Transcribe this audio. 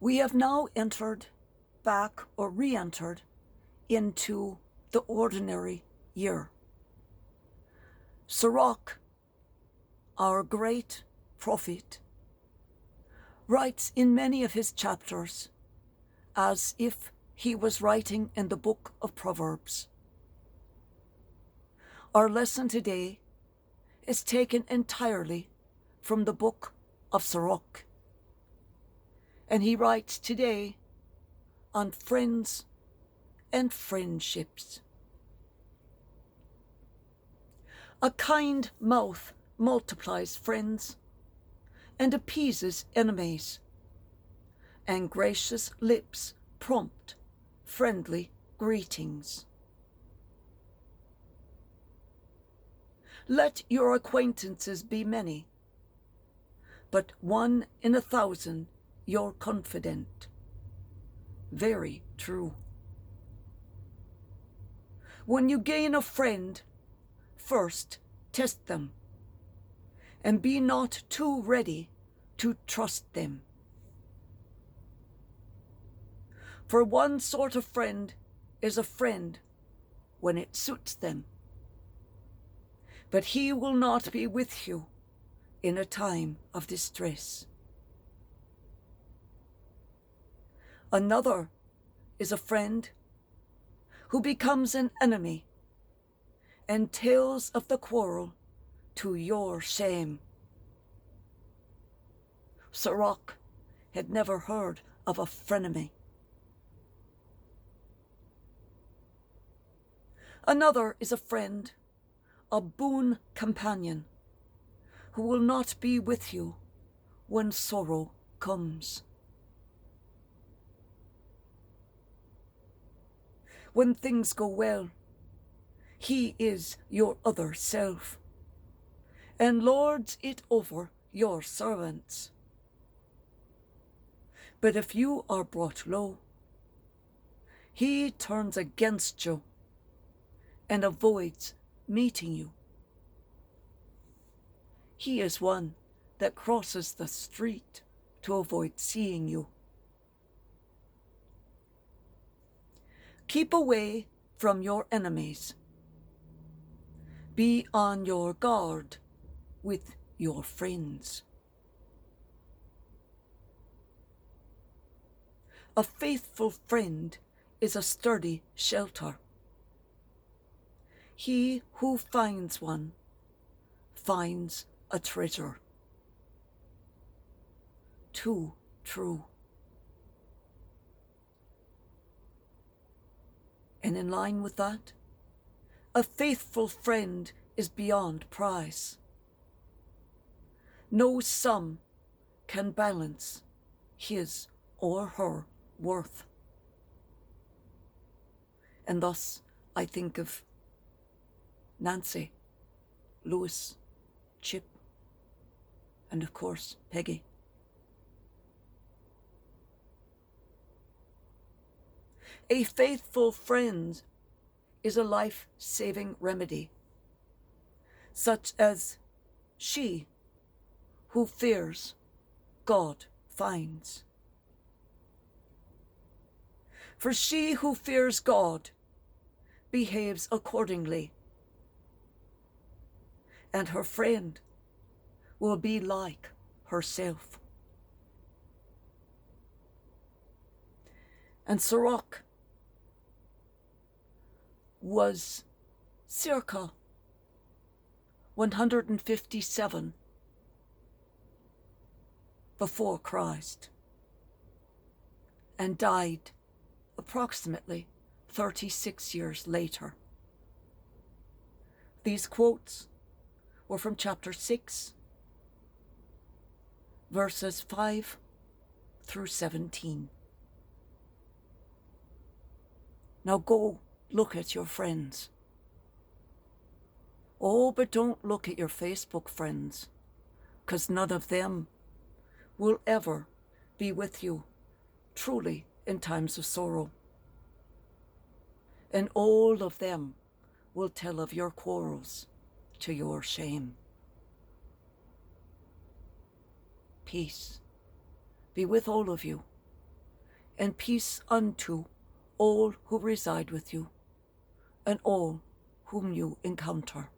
We have now entered back or re-entered into the ordinary year. Sirach, our great prophet, writes in many of his chapters as if he was writing in the book of Proverbs. Our lesson today is taken entirely from the book of Sirach, and he writes today on friends and friendships. A kind mouth multiplies friends and appeases enemies, and gracious lips prompt friendly greetings. Let your acquaintances be many, but 1 in 1,000 your confidant. Very true. When you gain a friend, first test them, and be not too ready to trust them. For one sort of friend is a friend when it suits them, but he will not be with you in a time of distress. Another is a friend who becomes an enemy and tells of the quarrel to your shame. Sirach had never heard of a frenemy. Another is a friend, a boon companion, who will not be with you when sorrow comes. When things go well, he is your other self, and lords it over your servants. But if you are brought low, he turns against you and avoids meeting you. He is one that crosses the street to avoid seeing you. Keep away from your enemies. Be on your guard with your friends. A faithful friend is a sturdy shelter. He who finds one finds a treasure. Too true. And in line with that, a faithful friend is beyond price. No sum can balance his or her worth. And thus I think of Nancy, Louis, Chip, and of course Peggy. A faithful friend is a life-saving remedy, such as she who fears God finds. For she who fears God behaves accordingly, and her friend will be like herself. And Sirach was circa 157 before Christ and died approximately 36 years later. These quotes were from chapter 6, verses 5 through 17. Now go look at your friends. Oh, but don't look at your Facebook friends, 'cause none of them will ever be with you truly in times of sorrow. And all of them will tell of your quarrels to your shame. Peace be with all of you and peace unto all who reside with you, and all whom you encounter.